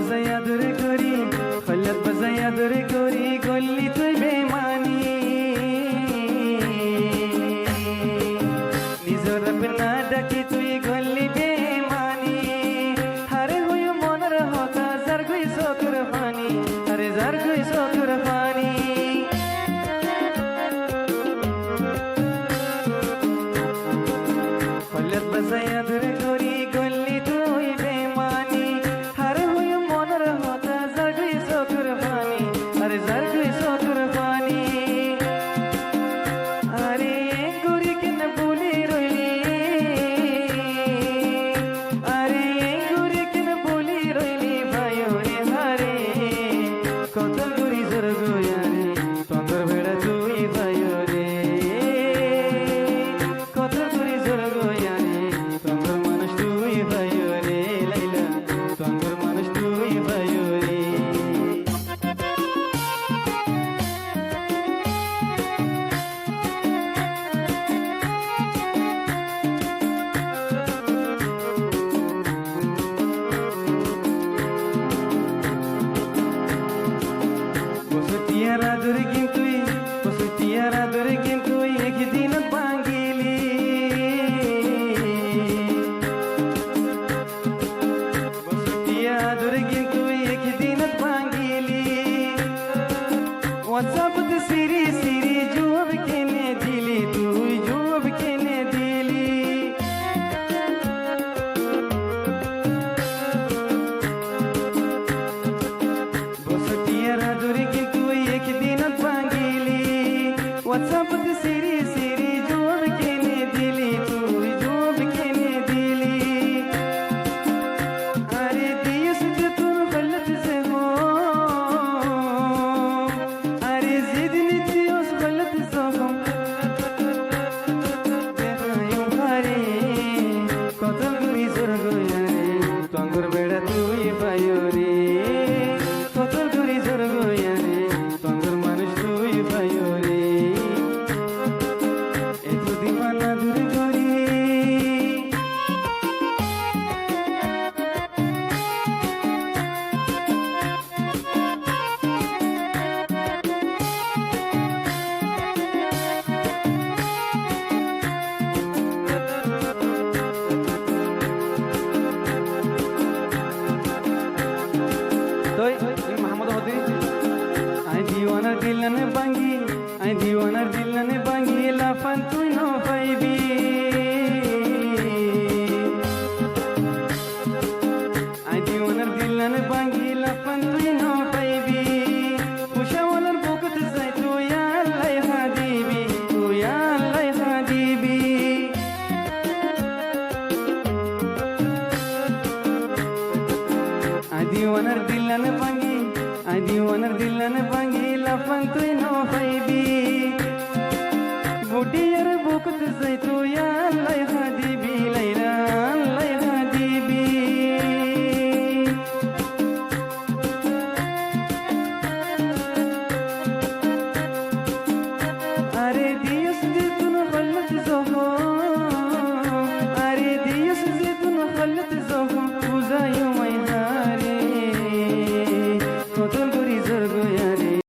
বাজাই আদর করি খোলত বাজাই আদর করি গল্লি তুই বেমানি নিজর না ডাকি তুই গল্লি বেমানি হারে হই মনের হতা যার গই চকুর পানি আরে যার গই চকুর পানি খোলত বাজাই আদর করি গল্লি তুই বেমানি হারে হই মনের হতা যার গই চকুর পানি আরে যার গই চকুর পানি আরে গরি কেন বলি রইলি আরে গরি কেন বলি রইলি ভাইও রে হারে কত গরি জোর গোয়ারে তন্দর বেড়া তুই ভাইও রে কত গরি জোর গোয়ারে তন্দর মানুষ তুই ভাইও রে লাইলা তন্দর মানুষ তুই ভাইও রে বসতিয়ারা ধরে কিন্তু একদিন ভাঙিলি বসতিয়া ধরে কিন্তু একদিন ভাঙিলি ওয়াটসঅ্যাপতে সিরি সিরি জবাব কেনে দিলি তুই জবাব কেনে দিলি বসতিয়ারা ধরে কিন্তু একদিন ভাঙিলি ওয়াটসঅ্যাপতে সিরি সিরি জবাব কেনে দিলি তুই জবাব কেনে দিলি আরে দিয়েছ যে তোর গলত সে হো আরে যেদিন দিয়েছ গলত সে হো দেখায়ো হারে কত গুলি জোর গোয়ারে তঙ্গর বেড়া তুই ভাইও রে কত গুলি জোর গোয়ারে তঙ্গর মানুষ তুই ভাইও রে দিওয়ানা দূর করি মোহাম্মদ হদি আই দিওয়ানার দিলনে বাঙ্গি আই দিওয়ানার দিলনে বাঙ্গি লাফান তুই ন পাইবি আই দিওয়ানার দিলনে বাঙ্গি লাফান তুই ন পাইবি উষাওয়ালার বুকত যাই তুই আল্লাহ হাদিবি তুই আল্লাহ হাদিবি আই দিওয়ানার দিলনে বাঙ্গি আই দিওয়ানার দিলনে